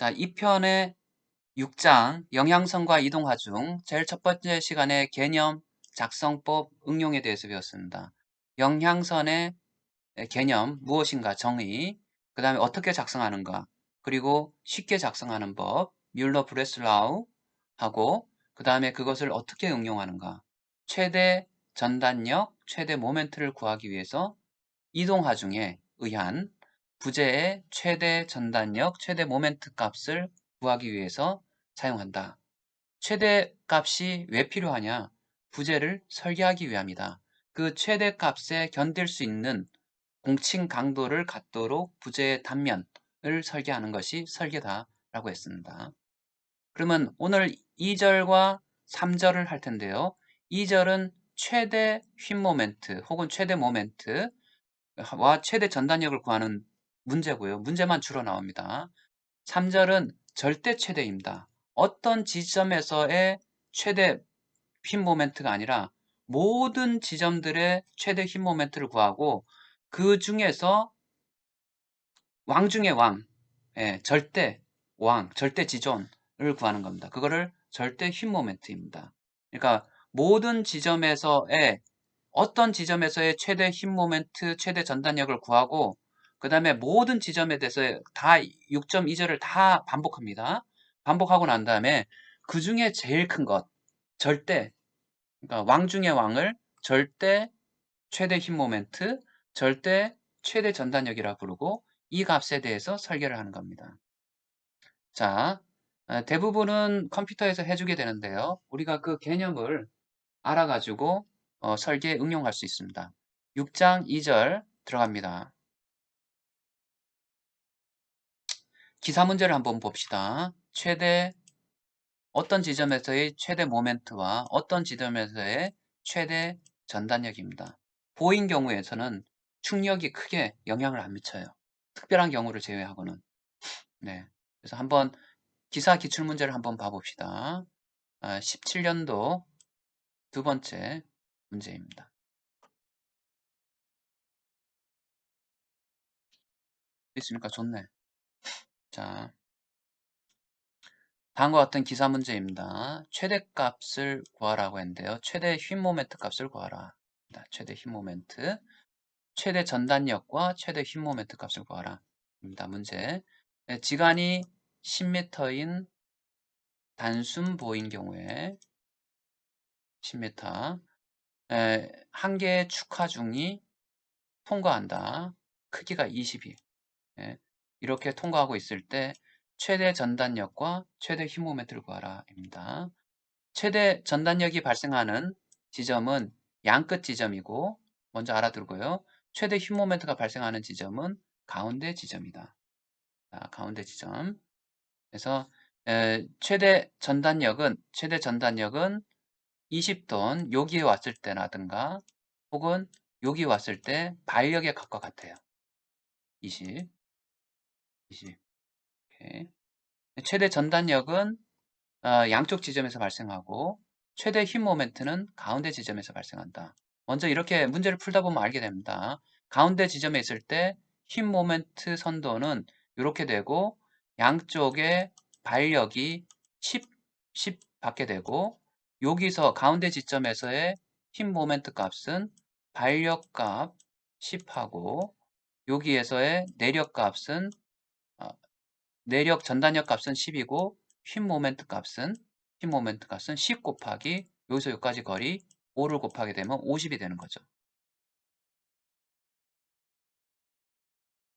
자, 이 편의 6장 영향선과 이동하중 제일 첫 번째 시간에 개념, 작성법, 응용에 대해서 배웠습니다. 영향선의 개념, 무엇인가 정의, 그 다음에 어떻게 작성하는가, 그리고 쉽게 작성하는 법, 뮬러 브레슬라우 하고 그 다음에 그것을 어떻게 응용하는가, 최대 전단력, 최대 모멘트를 구하기 위해서 이동하중에 의한 부재의 최대 전단력, 최대 모멘트 값을 구하기 위해서 사용한다. 최대 값이 왜 필요하냐? 부재를 설계하기 위함이다. 그 최대 값에 견딜 수 있는 공칭 강도를 갖도록 부재의 단면을 설계하는 것이 설계다라고 했습니다. 그러면 오늘 2절과 3절을 할 텐데요. 2절은 최대 휜 모멘트 혹은 최대 모멘트 와 최대 전단력을 구하는 문제고요. 문제만 주로 나옵니다. 3절은 절대 최대입니다. 어떤 지점에서의 최대 휜 모멘트가 아니라 모든 지점들의 최대 휜 모멘트를 구하고 그 중에서 왕 중의 왕, 절대 왕, 절대 지존을 구하는 겁니다. 그거를 절대 휜 모멘트입니다. 그러니까 모든 지점에서의 어떤 지점에서의 최대 휜 모멘트, 최대 전단력을 구하고 그 다음에 모든 지점에 대해서 다 6.2절을 다 반복합니다. 반복하고 난 다음에 그 중에 제일 큰 것, 절대, 그러니까 왕 중의 왕을 절대 최대 휜 모멘트, 절대 최대 전단력이라 부르고 이 값에 대해서 설계를 하는 겁니다. 자, 대부분은 컴퓨터에서 해주게 되는데요. 우리가 그 개념을 알아가지고 설계에 응용할 수 있습니다. 6장 2절 들어갑니다. 기사 문제를 한번 봅시다. 최대 어떤 지점에서의 최대 모멘트와 어떤 지점에서의 최대 전단력입니다. 보인 경우에서는 충격이 크게 영향을 안 미쳐요. 특별한 경우를 제외하고는. 네. 그래서 한번 기사 기출 문제를 한번 봐봅시다. 17년도 두 번째 문제입니다. 있습니까? 좋네. 자, 다음과 같은 기사 문제입니다. 최대값을 구하라고 했는데요. 최대 휜 모멘트 값을 구하라. 최대 휜 모멘트, 최대 전단력과 최대 휜 모멘트 값을 구하라. 입니다. 문제. 지간이 10m인 단순 보인 경우에 10m 한 개의 축하중이 통과한다. 크기가 20이. 이렇게 통과하고 있을 때 최대 전단력과 최대 휜 모멘트를 구하라. 입니다. 최대 전단력이 발생하는 지점은 양끝 지점이고 먼저 알아두고요. 최대 휜 모멘트가 발생하는 지점은 가운데 지점이다. 자, 가운데 지점. 그래서 최대 전단력은 20톤 여기에 왔을 때라든가 혹은 여기 왔을 때 발력의 값과 같아요. 20. 오케이. 최대 전단력은 양쪽 지점에서 발생하고 최대 휜 모멘트는 가운데 지점에서 발생한다. 먼저 이렇게 문제를 풀다 보면 알게 됩니다. 가운데 지점에 있을 때 휜 모멘트 선도는 이렇게 되고 양쪽의 발력이 10 받게 되고 여기서 가운데 지점에서의 휜 모멘트 값은 발력 값 10하고 여기에서의 내력 값은 내력 전단력 값은 10이고 휜 모멘트 값은 10 곱하기 여기서 여기까지 거리 5를 곱하게 되면 50이 되는 거죠.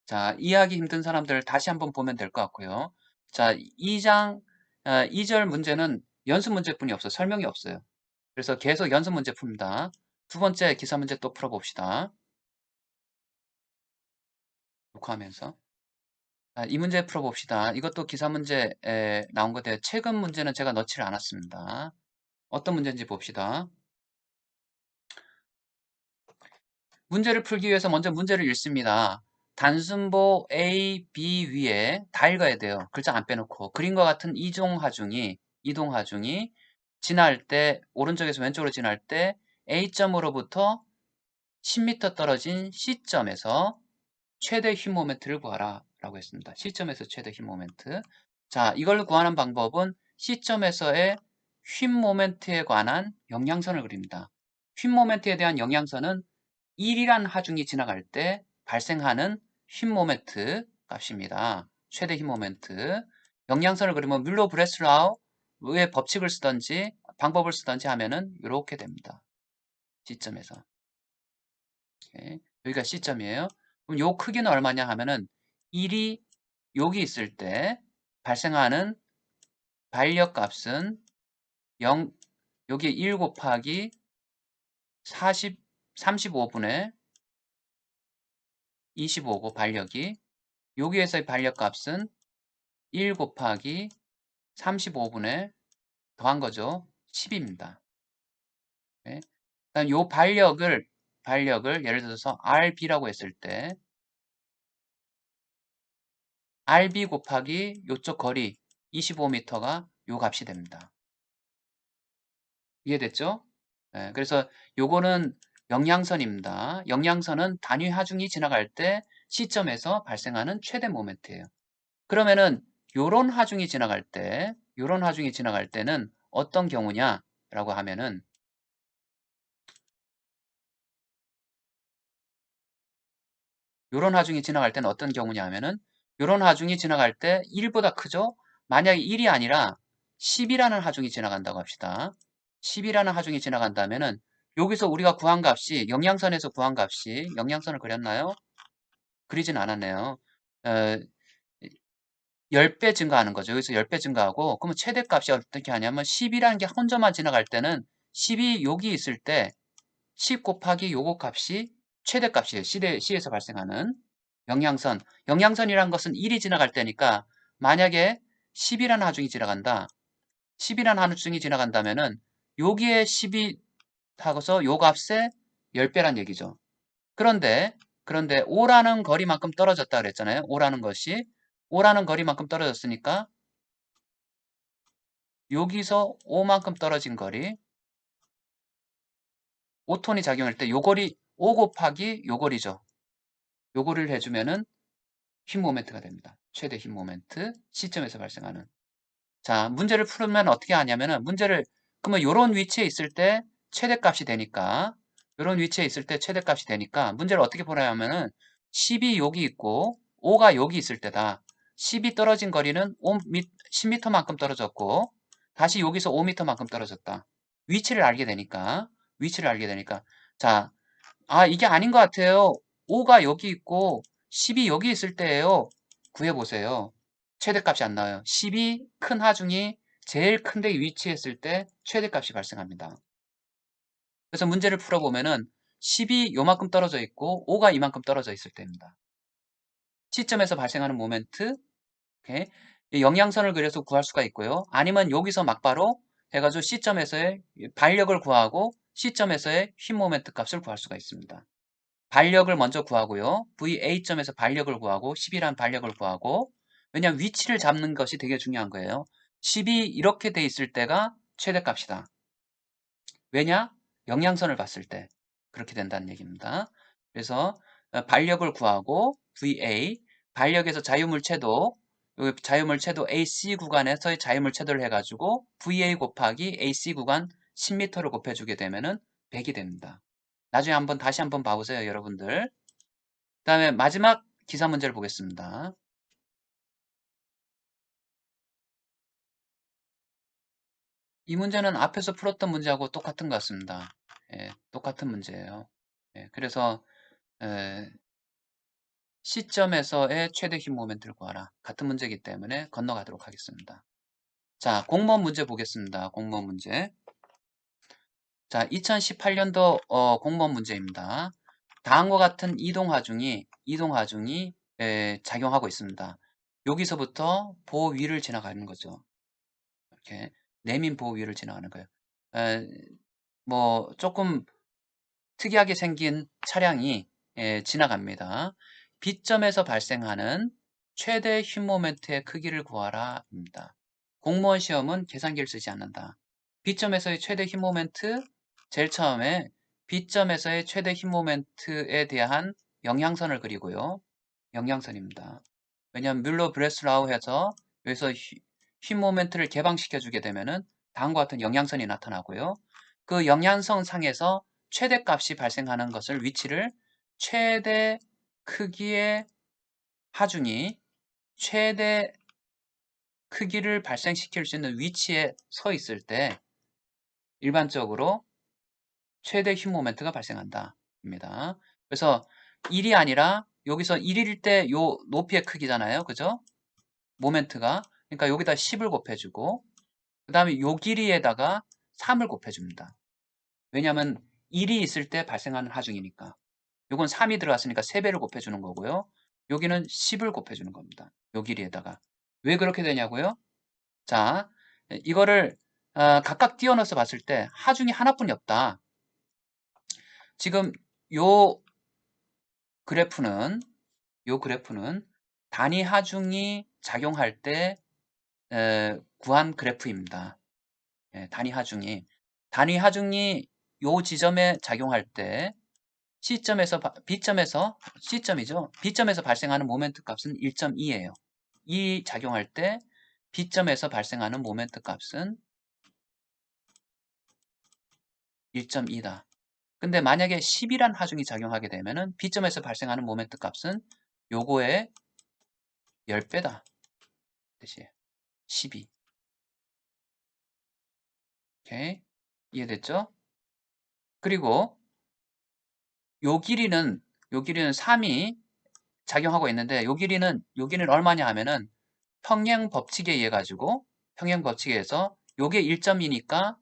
자, 이해하기 힘든 사람들 다시 한번 보면 될 것 같고요. 자, 2절 문제는 연습 문제뿐이 없어요. 설명이 없어요. 그래서 계속 연습 문제 풉니다. 두 번째 기사 문제 또 풀어봅시다. 녹화하면서. 자, 이 문제 풀어봅시다. 이것도 기사 문제에 나온 건데 최근 문제는 제가 넣지를 않았습니다. 어떤 문제인지 봅시다. 문제를 풀기 위해서 먼저 문제를 읽습니다. 단순보 A, B 위에 다 읽어야 돼요. 글자 안 빼놓고. 그림과 같은 이동하중이 지날 때, 오른쪽에서 왼쪽으로 지날 때 A점으로부터 10m 떨어진 C점에서 최대 휜 모멘트를 구하라 라고 했습니다. C점에서 최대 휜 모멘트. 자, 이걸 구하는 방법은 C점에서의 휜 모멘트에 관한 영향선을 그립니다. 휜 모멘트에 대한 영향선은 1이란 하중이 지나갈 때 발생하는 휜 모멘트 값입니다. 최대 휜 모멘트. 영향선을 그리면 뮬러 브레슬라우의 법칙을 쓰던지 방법을 쓰던지 하면은 이렇게 됩니다. C점에서. 오케이. 여기가 C점이에요. 그럼 요 크기는 얼마냐 하면은 1이 여기 있을 때 발생하는 반력 값은 0, 여기 1 곱하기 40, 35분의 25고 반력이 여기에서의 반력 값은 1 곱하기 35분의 더한 거죠. 10입니다. 네. 그다음 요 반력을 예를 들어서 RB라고 했을 때 RB 곱하기 요쪽 거리 25m가 요 값이 됩니다. 이해됐죠? 네, 그래서 요거는 영향선입니다. 영향선은 단위 하중이 지나갈 때 시점에서 발생하는 최대 모멘트예요. 그러면은 요런 하중이 지나갈 때는 어떤 경우냐라고 하면은 요런 하중이 지나갈 때는 어떤 경우냐 하면은 요런 하중이 지나갈 때 1보다 크죠? 만약에 1이 아니라 10이라는 하중이 지나간다고 합시다. 10이라는 하중이 지나간다면은 여기서 우리가 구한 값이 영향선에서 구한 값이 영향선을 그렸나요? 그리진 않았네요. 어, 10배 증가하는 거죠. 여기서 10배 증가하고 그러면 최대값이 어떻게 하냐면 10이라는 게 혼자만 지나갈 때는 10이 여기 있을 때 10 곱하기 요거 값이 최대값이에요. C에서 발생하는 영향선. 영향선이란 것은 1이 지나갈 때니까 만약에 10이라는 하중이 지나간다. 10이라는 하중이 지나간다면은 여기에 10이 하고서 요 값의 10배란 얘기죠. 그런데 5라는 거리만큼 떨어졌다 그랬잖아요. 5라는 거리만큼 떨어졌으니까 여기서 5만큼 떨어진 거리 5톤이 작용할 때 요 거리 5 곱하기 요 거리죠. 요 거리를 해주면은 휜 모멘트가 됩니다. 최대 휜 모멘트 시점에서 발생하는. 자, 문제를 풀면 어떻게 하냐면은 그러면 요런 위치에 있을 때 최대값이 되니까 요런 위치에 있을 때 최대값이 되니까 문제를 어떻게 풀어야하면은 10이 여기 있고 5가 여기 있을 때다. 10이 떨어진 거리는 10m만큼 떨어졌고 다시 여기서 5m만큼 떨어졌다. 위치를 알게 되니까 자, 이게 아닌 것 같아요. 5가 여기 있고 10이 여기 있을 때예요. 구해보세요. 최대값이 안 나와요. 10이 큰 하중이 제일 큰 데 위치했을 때 최대값이 발생합니다. 그래서 문제를 풀어보면은 10이 요만큼 떨어져 있고 5가 이만큼 떨어져 있을 때입니다. 시점에서 발생하는 모멘트, 오케이? 이 영향선을 그려서 구할 수가 있고요. 아니면 여기서 막바로 해가지고 C점에서의 반력을 구하고 C점에서의 휜 모멘트 값을 구할 수가 있습니다. 반력을 먼저 구하고요. VA점에서 반력을 구하고 10이란 반력을 구하고 왜냐하면 위치를 잡는 것이 되게 중요한 거예요. 10이 이렇게 돼 있을 때가 최대값이다. 왜냐? 영향선을 봤을 때 그렇게 된다는 얘기입니다. 그래서 반력을 구하고 VA, 반력에서 자유물체도 AC 구간에서의 자유물체도를 해가지고 VA 곱하기 AC 구간 10m를 곱해주게 되면은 100이 됩니다. 나중에 다시 한번 봐보세요, 여러분들. 그 다음에 마지막 기사 문제를 보겠습니다. 이 문제는 앞에서 풀었던 문제하고 똑같은 것 같습니다. 예, 똑같은 문제예요. 예, 그래서 C점에서의 최대 휜 모멘트를 구하라. 같은 문제이기 때문에 건너가도록 하겠습니다. 자, 공무원 문제 보겠습니다. 공무원 문제. 자, 2018년도 공무원 문제입니다. 다음과 같은 이동하중이 작용하고 있습니다. 여기서부터 보호 위를 지나가는 거죠. 이렇게 내민 보호 위를 지나가는 거예요. 에, 뭐 조금 특이하게 생긴 차량이 지나갑니다. B점에서 발생하는 최대 휜 모멘트의 크기를 구하라 입니다. 공무원 시험은 계산기를 쓰지 않는다. B점에서의 최대 휜 모멘트, 제일 처음에 B점에서의 최대 휜 모멘트에 대한 영향선을 그리고요. 영향선입니다. 왜냐하면 뮬러 브레슬라우 해서 여기서 휜 모멘트를 개방시켜 주게 되면은 다음과 같은 영향선이 나타나고요. 그 영향선 상에서 최대값이 발생하는 것을 위치를 최대 크기의 하중이 최대 크기를 발생시킬 수 있는 위치에 서 있을 때 일반적으로 최대 휜 모멘트가 발생한다 입니다. 그래서 1이 아니라 여기서 1일 때 요 높이의 크기잖아요. 그죠? 모멘트가. 그러니까 여기다 10을 곱해주고 그 다음에 요 길이에다가 3을 곱해줍니다. 왜냐하면 1이 있을 때 발생하는 하중이니까. 요건 3이 들어갔으니까 3배를 곱해주는 거고요. 여기는 10을 곱해주는 겁니다. 요 길이에다가. 왜 그렇게 되냐고요? 자, 이거를 각각 띄어넣어서 봤을 때 하중이 하나뿐이 없다. 지금 요 그래프는 단위 하중이 작용할 때 구한 그래프입니다. 단위 하중이 요 지점에 작용할 때 C점이죠. B점에서 발생하는 모멘트 값은 1.2예요. 이 작용할 때 B점에서 발생하는 모멘트 값은 1.2다. 근데 만약에 10이란 하중이 작용하게 되면은 B점에서 발생하는 모멘트 값은 요거의 10배다. 뜻이에요. 12. 오케이. 이해됐죠? 그리고 요 길이는 3이 작용하고 있는데 요 길이는 얼마냐 하면은 평행 법칙에 의해 가지고 평행 법칙에 의해서 요게 1.2니까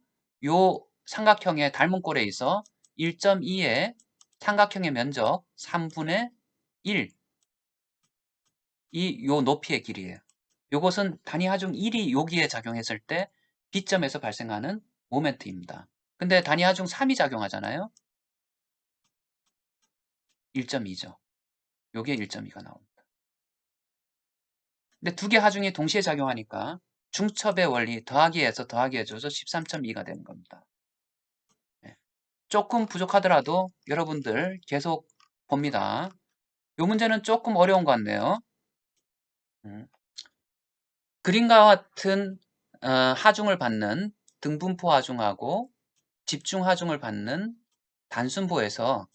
요 삼각형의 닮은 꼴에 있어 1.2의 삼각형의 면적 3분의 1 이 요 높이의 길이에요. 요것은 단위 하중 1이 여기에 작용했을 때 B점에서 발생하는 모멘트입니다. 근데 단위 하중 3이 작용하잖아요. 1.2죠. 요게 1.2가 나옵니다. 근데 두 개 하중이 동시에 작용하니까 중첩의 원리 더하기에서 더하기 해줘서 13.2가 되는 겁니다. 네. 조금 부족하더라도 여러분들 계속 봅니다. 요 문제는 조금 어려운 것 같네요. 그림과 같은 하중을 받는 등분포 하중하고 집중 하중을 받는 단순보에서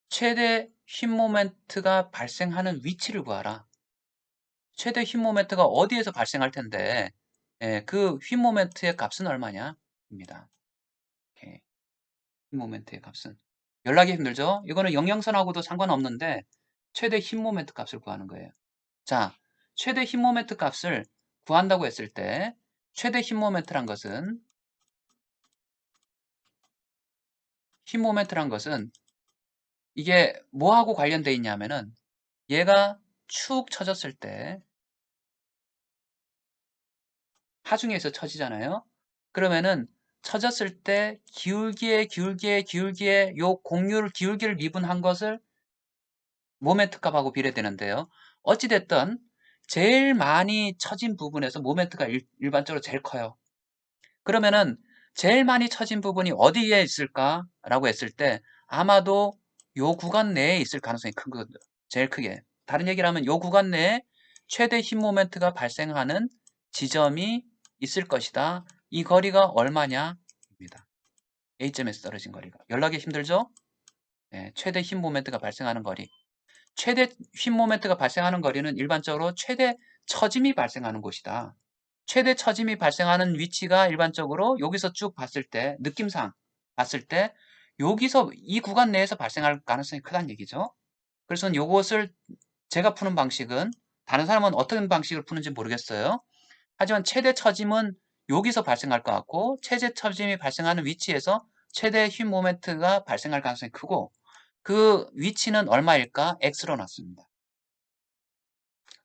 최대 휜 모멘트가 발생하는 위치를 구하라. 최대 휜 모멘트가 어디에서 발생할 텐데 그 휜 모멘트의 값은 얼마냐? 입니다. 휜 모멘트의 값은. 연락이 힘들죠? 이거는 영영선하고도 상관없는데 최대 휜 모멘트 값을 구하는 거예요. 자, 최대 휜 모멘트 값을 구한다고 했을 때 최대 휜 모멘트란 것은 이게 뭐하고 관련돼 있냐면은 얘가 축 처졌을 때 하중에서 처지잖아요. 그러면은 처졌을 때 기울기에 요 공률 기울기를 미분한 것을 모멘트 값하고 비례되는데요. 어찌됐든 제일 많이 처진 부분에서 모멘트가 일반적으로 제일 커요. 그러면은 제일 많이 처진 부분이 어디에 있을까라고 했을 때 아마도 요 구간 내에 있을 가능성이 큰 거거든요. 제일 크게. 다른 얘기를 하면 요 구간 내에 최대 휜 모멘트가 발생하는 지점이 있을 것이다. 이 거리가 얼마냐? 입니다. A점에서 떨어진 거리가. 연락이 힘들죠? 네, 최대 휜 모멘트가 발생하는 거리. 최대 휜 모멘트가 발생하는 거리는 일반적으로 최대 처짐이 발생하는 곳이다. 최대 처짐이 발생하는 위치가 일반적으로 여기서 쭉 봤을 때 느낌상 봤을 때 여기서 이 구간 내에서 발생할 가능성이 크다는 얘기죠. 그래서 요것을 제가 푸는 방식은 다른 사람은 어떤 방식을 푸는지 모르겠어요. 하지만 최대 처짐은 여기서 발생할 것 같고 최대 처짐이 발생하는 위치에서 최대 휜 모멘트가 발생할 가능성이 크고 그 위치는 얼마일까? X로 놨습니다.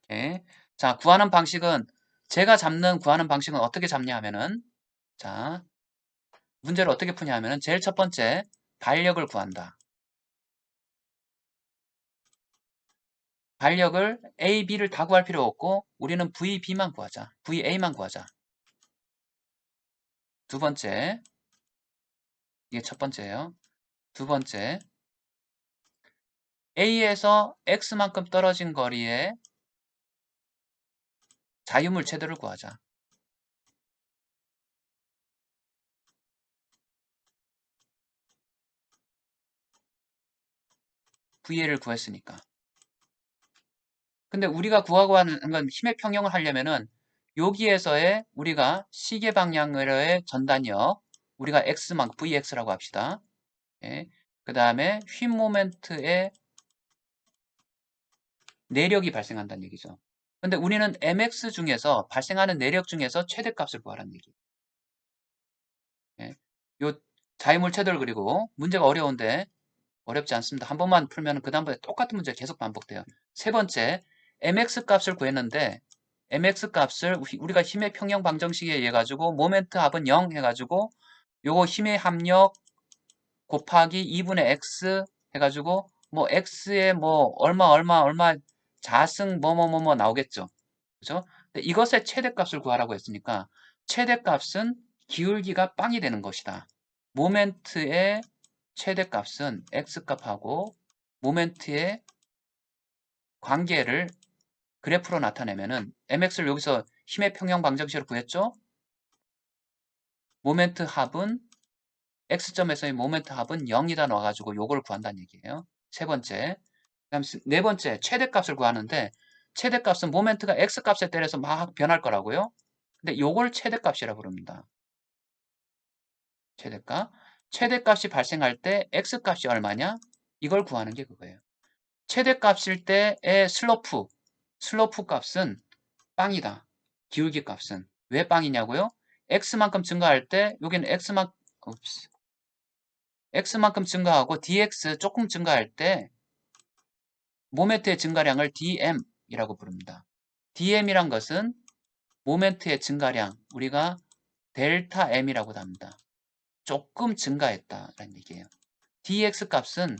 오케이. 자, 제가 구하는 방식은 어떻게 잡냐 하면은 자, 문제를 어떻게 푸냐 하면은 제일 첫 번째 발력을 구한다. 발력을 A, B를 다 구할 필요 없고 우리는 VB만 구하자. VA만 구하자. 두 번째, 이게 첫 번째예요. 두 번째, A에서 X만큼 떨어진 거리에 자유물 최대를 구하자. VA를 구했으니까. 근데 우리가 구하고 하는 건 힘의 평형을 하려면은 여기에서의 우리가 시계 방향으로의 전단력 우리가 X만 VX라고 합시다. 예. 그 다음에 휨 모멘트의 내력이 발생한다는 얘기죠. 근데 우리는 mx 중에서 발생하는 내력 중에서 최대값을 구하라는 얘기예요. 예. 요 자유물 최대를 그리고 문제가 어려운데 어렵지 않습니다. 한 번만 풀면 그 다음번에 똑같은 문제가 계속 반복돼요. 세 번째, mx 값을 구했는데 mx 값을 우리가 힘의 평형 방정식에 의해 가지고 모멘트 합은 0 해가지고 요거 힘의 합력 곱하기 2분의 x 해가지고 뭐 x에 뭐 얼마 자승 뭐뭐 나오겠죠. 그죠? 근데 이것의 최대값을 구하라고 했으니까 최대값은 기울기가 빵이 되는 것이다. 모멘트의 최대값은 x값하고 모멘트의 관계를 그래프로 나타내면은 mx를 여기서 힘의 평형 방정식으로 구했죠? 모멘트 합은 x점에서의 모멘트 합은 0이다 넣어가지고 요걸 구한다는 얘기예요. 세 번째. 그다음 네 번째 최대값을 구하는데 최대값은 모멘트가 x값에 따라서 막 변할 거라고요. 근데 요걸 최대값이라 부릅니다. 최대값. 최대값이 발생할 때 x값이 얼마냐? 이걸 구하는 게 그거예요. 최대값일 때의 슬로프 값은 빵이다. 기울기 값은. 왜 빵이냐고요? x만큼 증가할 때 여기는 x만큼 증가하고 dx 조금 증가할 때 모멘트의 증가량을 dm이라고 부릅니다. dm이란 것은 모멘트의 증가량, 우리가 델타 m이라고도 합니다. 조금 증가했다라는 얘기예요. dx 값은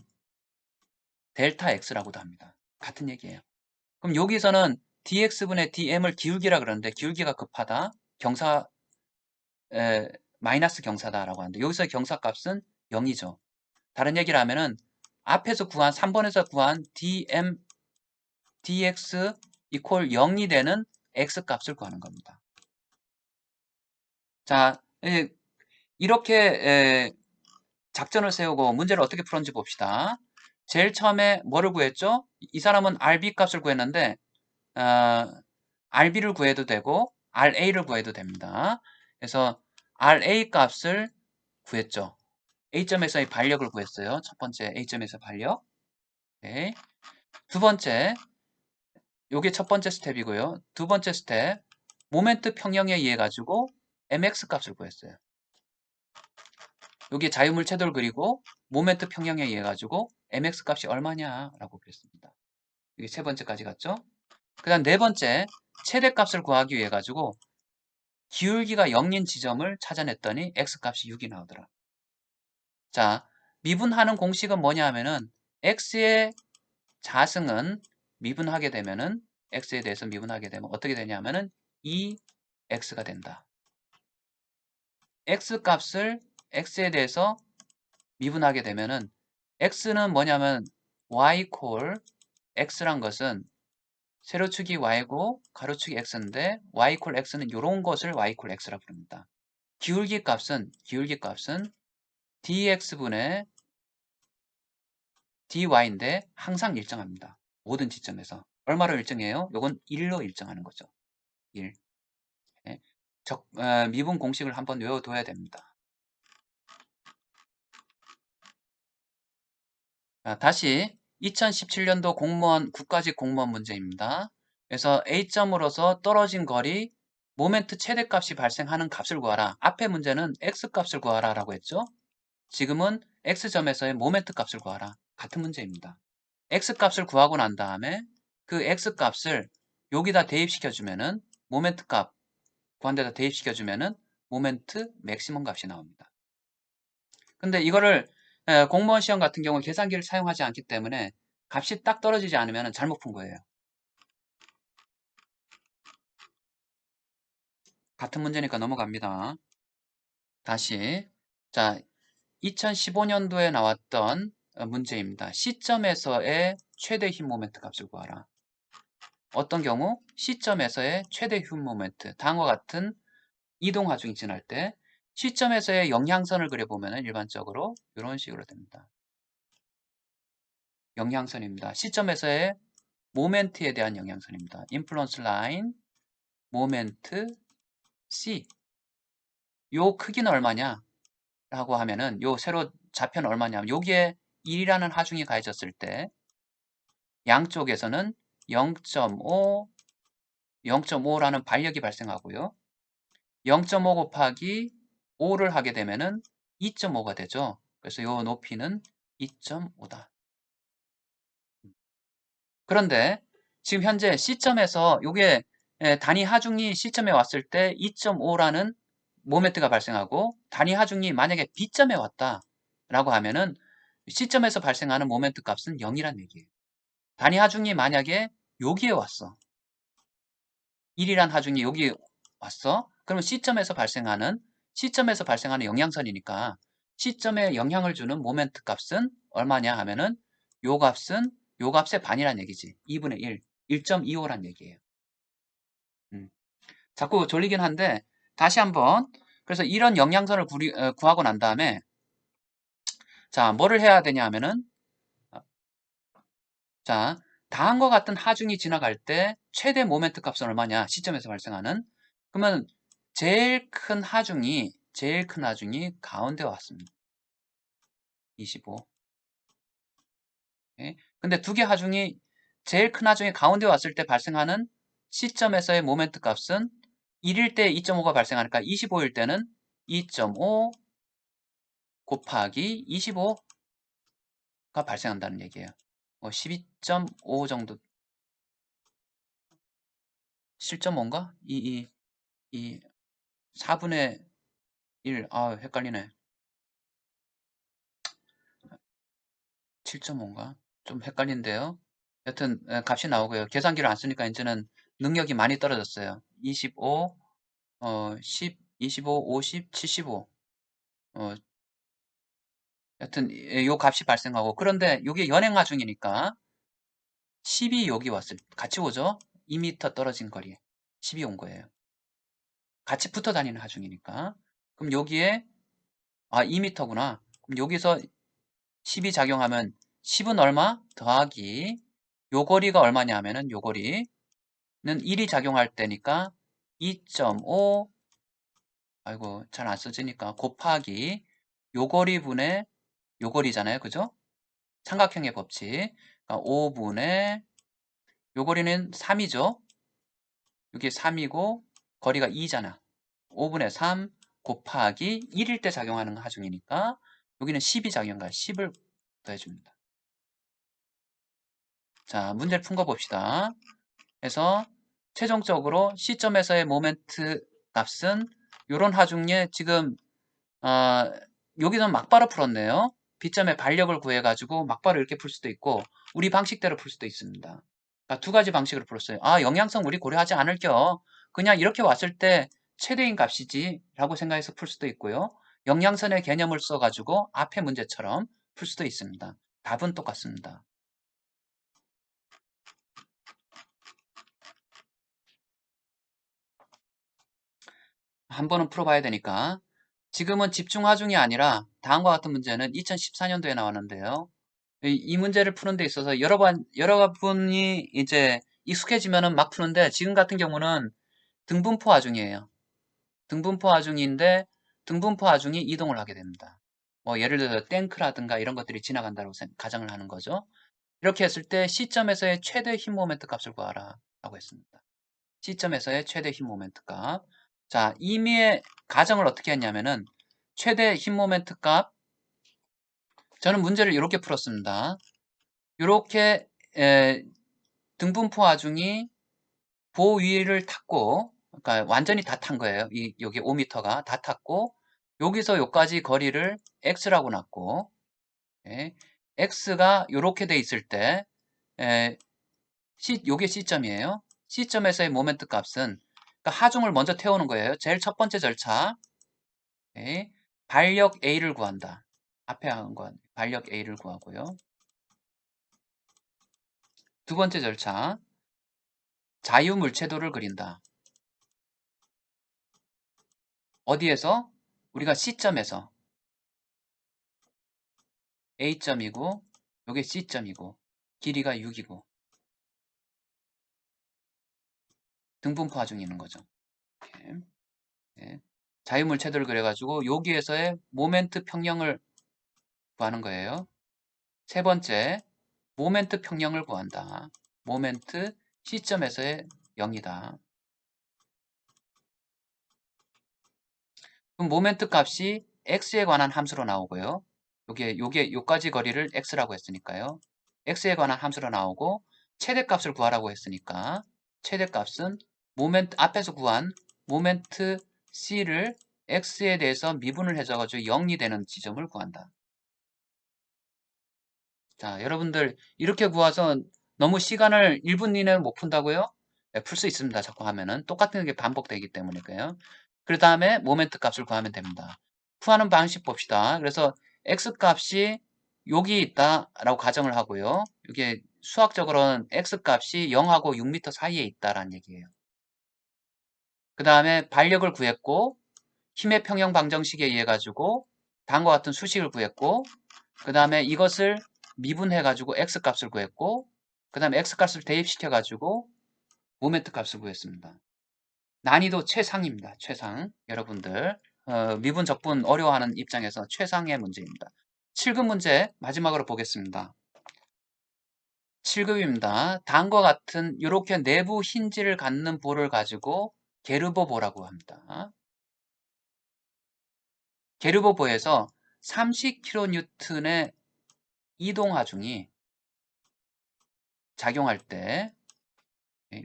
델타 x라고도 합니다. 같은 얘기예요. 그럼 여기서는 dx분의 dm을 기울기라 그러는데 기울기가 급하다. 마이너스 경사다라고 하는데 여기서 경사값은 0이죠. 다른 얘기를 하면은 앞에서 구한 3번에서 구한 dm dx 이퀄 0이 되는 x값을 구하는 겁니다. 자, 이렇게 작전을 세우고 문제를 어떻게 풀었는지 봅시다. 제일 처음에 뭐를 구했죠? 이 사람은 RB 값을 구했는데 RB를 구해도 되고 RA를 구해도 됩니다. 그래서 RA 값을 구했죠. A점에서의 반력을 구했어요. 첫 번째 A점에서 반력. 오케이. 두 번째, 요게 첫 번째 스텝이고요. 두 번째 스텝, 모멘트 평형에 의해 가지고 mx 값을 구했어요. 여기 자유물 채도를 그리고 모멘트 평형에 의해 가지고 mx 값이 얼마냐라고 그랬습니다. 이게 세 번째까지 갔죠? 그 다음 네 번째, 최대값을 구하기 위해 가지고 기울기가 0인 지점을 찾아냈더니 x 값이 6이 나오더라. 자, 미분하는 공식은 뭐냐 하면은 x의 자승은 미분하게 되면은 x에 대해서 미분하게 되면 어떻게 되냐면은 2x가 된다. x 값을 x에 대해서 미분하게 되면은 x는 뭐냐면 y 콜 x란 것은 세로축이 y고 가로축이 x인데 y 콜 x는 이런 것을 y 콜 x라 부릅니다. 기울기 값은 dx분의 dy인데 항상 일정합니다. 모든 지점에서. 얼마로 일정해요? 요건 1로 일정하는 거죠. 1. 네. 미분 공식을 한번 외워둬야 됩니다. 자, 다시 2017년도 공무원 국가직 공무원 문제입니다. 그래서 A점으로서 떨어진 거리 모멘트 최대값이 발생하는 값을 구하라. 앞에 문제는 X값을 구하라 라고 했죠. 지금은 X점에서의 모멘트 값을 구하라. 같은 문제입니다. X값을 구하고 난 다음에 그 X값을 여기다 대입시켜 주면은 모멘트 값 구한 데다 대입시켜 주면은 모멘트 맥시멈 값이 나옵니다. 근데 이거를 공무원 시험 같은 경우 계산기를 사용하지 않기 때문에 값이 딱 떨어지지 않으면 잘못 푼 거예요. 같은 문제니까 넘어갑니다. 다시 자 2015년도에 나왔던 문제입니다. C점에서의 최대 힘 모멘트 값을 구하라. 어떤 경우? 시점에서의 최대 휴 모멘트. 다음과 같은 이동 하중이 지날 때 시점에서의 영향선을 그려보면 일반적으로 이런 식으로 됩니다. 영향선입니다. 시점에서의 모멘트에 대한 영향선입니다. 인플루언스 라인, 모멘트, C. 요 크기는 얼마냐? 라고 하면은 요 세로 좌표는 얼마냐면 여기에 1이라는 하중이 가해졌을 때 양쪽에서는 0.5, 0.5라는 반력이 발생하고요. 0.5 곱하기 5를 하게 되면은 2.5가 되죠. 그래서 요 높이는 2.5다. 그런데 지금 현재 시점에서 요게 단위 하중이 시점에 왔을 때 2.5라는 모멘트가 발생하고 단위 하중이 만약에 B점에 왔다라고 하면은 시점에서 발생하는 모멘트 값은 0이란 얘기예요. 단위 하중이 만약에 여기에 왔어. 1이란 하중이 여기 왔어. 그러면 시점에서 발생하는 영향선이니까 시점에 영향을 주는 모멘트 값은 얼마냐 하면은 요 값은 요 값의 반이란 얘기지. 2분의 1, 1.25란 얘기예요. 자꾸 졸리긴 한데 다시 한번 그래서 이런 영향선을 구하고 난 다음에 자 뭐를 해야 되냐 하면은 자 다음과 같은 하중이 지나갈 때 최대 모멘트 값은 얼마냐 시점에서 발생하는 그러면 제일 큰 하중이 가운데 왔습니다. 25. 예? 근데 두 개 하중이 제일 큰 하중이 가운데 왔을 때 발생하는 시점에서의 모멘트 값은 1일 때 2.5가 발생하니까 25일 때는 2.5 곱하기 25가 발생한다는 얘기예요. 12.5 정도 7.5인가? 4분의 1. 아, 헷갈리네. 7.5인가? 좀 헷갈린데요. 여튼 값이 나오고요. 계산기를 안 쓰니까 이제는 능력이 많이 떨어졌어요. 25, 10, 25, 50, 75. 어, 여튼 요 값이 발생하고 그런데 이게 연행하중이니까 10이 여기 왔을 때 같이 오죠? 2m 떨어진 거리에 10이 온 거예요. 같이 붙어 다니는 하중이니까. 그럼 여기에 2m구나. 그럼 여기서 10이 작용하면 10은 얼마? 더하기 요 거리가 얼마냐 하면은 요 거리는 1이 작용할 때니까 2.5 아이고 잘 안 써지니까 곱하기 요 거리분의 요 거리잖아요. 그죠? 삼각형의 법칙. 그러니까 5분의 요 거리는 3이죠. 이게 3이고 거리가 2잖아. 5분의 3 곱하기 1일 때 작용하는 하중이니까 여기는 10이 작용가 10을 더해줍니다. 자, 문제를 푼 거 봅시다. 그래서 최종적으로 시점에서의 모멘트 값은 이런 하중에 지금 여기는 막바로 풀었네요. B점의 반력을 구해가지고 막바로 이렇게 풀 수도 있고 우리 방식대로 풀 수도 있습니다. 그러니까 두 가지 방식으로 풀었어요. 영향성 우리 고려하지 않을 겨. 그냥 이렇게 왔을 때 최대인 값이지 라고 생각해서 풀 수도 있고요. 영향선의 개념을 써가지고 앞에 문제처럼 풀 수도 있습니다. 답은 똑같습니다. 한 번은 풀어봐야 되니까 지금은 집중하중이 아니라 다음과 같은 문제는 2014년도에 나왔는데요. 이 문제를 푸는 데 있어서 여러 분이 이제 익숙해지면은 막 푸는데 지금 같은 경우는 등분포 하중이에요. 등분포 하중인데 등분포 하중이 이동을 하게 됩니다. 뭐 예를 들어 탱크라든가 이런 것들이 지나간다고 가정을 하는 거죠. 이렇게 했을 때 시점에서의 최대 힘 모멘트 값을 구하라 라고 했습니다. 시점에서의 최대 힘 모멘트 값. 자, 임의의 가정을 어떻게 했냐면은 최대 힘 모멘트 값 저는 문제를 이렇게 풀었습니다. 이렇게 등분포 하중이 보 위를 탔고 그러니까 완전히 다 탄 거예요. 여기 5m가 다 탔고 여기서 여기까지 거리를 x라고 놨고 예, x가 이렇게 돼 있을 때 요게 C점이에요. C점에서의 모멘트 값은 그러니까 하중을 먼저 태우는 거예요. 제일 첫 번째 절차 예, 반력 A를 구한다. 앞에 한 건 반력 A를 구하고요. 두 번째 절차 자유물체도를 그린다. 어디에서? 우리가 C점에서. A점이고 요게 C점이고 길이가 6이고 등분포 하중이 있는 거죠. 이렇게. 네. 자유물체도를 그려가지고 여기에서의 모멘트 평형을 구하는 거예요. 세 번째, 모멘트 평형을 구한다. 모멘트 C점에서의 0이다. 그럼 모멘트 값이 x에 관한 함수로 나오고요. 요까지 거리를 x라고 했으니까요. x에 관한 함수로 나오고 최대값을 구하라고 했으니까 최대값은 모멘트 앞에서 구한 모멘트 c를 x에 대해서 미분을 해줘가지고 0이 되는 지점을 구한다. 자, 여러분들 이렇게 구해서 너무 시간을 1분 이내로 못 푼다고요? 네, 풀 수 있습니다. 자꾸 하면은 똑같은 게 반복되기 때문이고요. 그 다음에 모멘트 값을 구하면 됩니다. 구하는 방식 봅시다. 그래서 x 값이 여기 있다라고 가정을 하고요. 이게 수학적으로는 x 값이 0하고 6m 사이에 있다라는 얘기예요. 그 다음에 반력을 구했고 힘의 평형 방정식에 의해 가지고 다음과 같은 수식을 구했고 그 다음에 이것을 미분해 가지고 x 값을 구했고 그 다음에 x 값을 대입시켜 가지고 모멘트 값을 구했습니다. 난이도 최상입니다. 최상. 여러분들 미분 적분 어려워하는 입장에서 최상의 문제입니다. 7급 문제 마지막으로 보겠습니다. 7급입니다. 다음과 같은 이렇게 내부 힌지를 갖는 볼을 가지고 게르버보라고 합니다. 게르버보에서 30kN의 이동하중이 작용할 때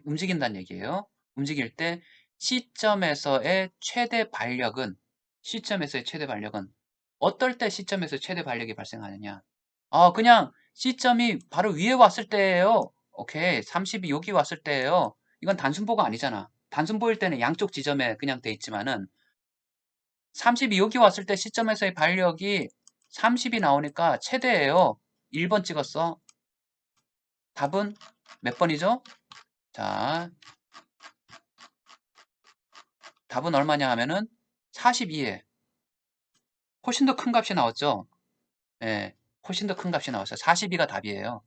움직인다는 얘기예요. 움직일 때 C점에서의 최대 발력은 어떨 때 C점에서 최대 발력이 발생하느냐? 그냥 C점이 바로 위에 왔을 때예요. 오케이. 30이 여기 왔을 때예요. 이건 단순보가 아니잖아. 단순보일 때는 양쪽 지점에 그냥 돼 있지만은 30이 여기 왔을 때 C점에서의 발력이 30이 나오니까 최대예요. 1번 찍었어. 답은 몇 번이죠? 자, 답은 얼마냐 하면은 42에 훨씬 더 큰 값이 나왔죠. 예, 훨씬 더 큰 값이 나왔어요. 42가 답이에요.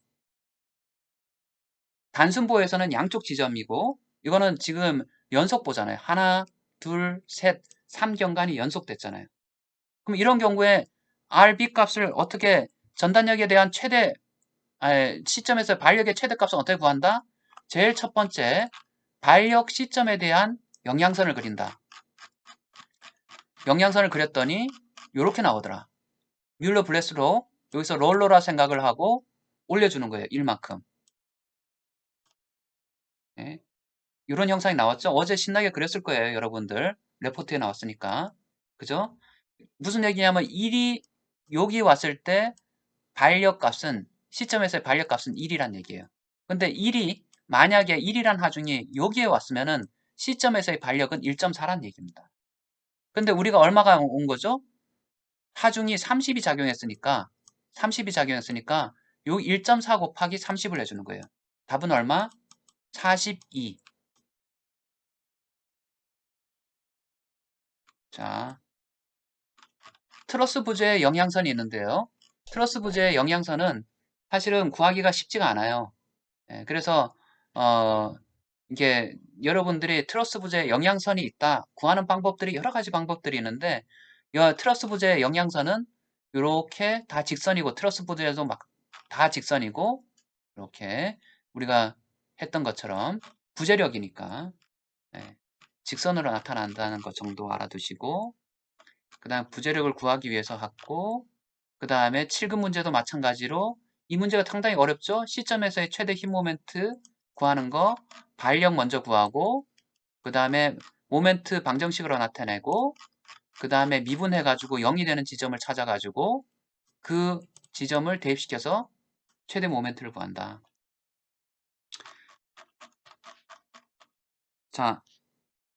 단순보에서는 양쪽 지점이고 이거는 지금 연속보잖아요. 하나, 둘, 셋, 3경관이 연속됐잖아요. 그럼 이런 경우에 RB 값을 어떻게 전단력에 대한 시점에서 발력의 최대값을 어떻게 구한다? 제일 첫 번째, 발력 시점에 대한 영향선을 그린다. 영향선을 그렸더니 이렇게 나오더라. 뮬러 블레스로 여기서 롤러라 생각을 하고 올려주는 거예요. 1만큼. 네. 이런 형상이 나왔죠? 어제 신나게 그렸을 거예요. 여러분들. 레포트에 나왔으니까. 그죠? 무슨 얘기냐면 1이 여기 왔을 때 발력값은 시점에서의 발력값은 1이란 얘기예요. 근데 1이 만약에 1이란 하중이 여기에 왔으면은 시점에서의 발력은 1.4란 얘기입니다. 근데 우리가 얼마가 온 거죠? 하중이 30이 작용했으니까 요 1.4 곱하기 30을 해주는 거예요. 답은 얼마? 42. 자, 트러스 부재의 영향선이 있는데요. 트러스 부재의 영향선은 사실은 구하기가 쉽지가 않아요. 그래서 이게 여러분들이 트러스 부재의 영향선이 있다 구하는 방법들이 여러 가지 방법들이 있는데 이 트러스 부재의 영향선은 이렇게 다 직선이고 트러스 부재에도 막 다 직선이고 이렇게 우리가 했던 것처럼 부재력이니까 직선으로 나타난다는 것 정도 알아두시고 그 다음 부재력을 구하기 위해서 했고 그 다음에 7급 문제도 마찬가지로 이 문제가 상당히 어렵죠? 시점에서의 최대 힘 모멘트 구하는 거 발력 먼저 구하고 그 다음에 모멘트 방정식으로 나타내고 그 다음에 미분해가지고 0이 되는 지점을 찾아가지고 그 지점을 대입시켜서 최대 모멘트를 구한다. 자,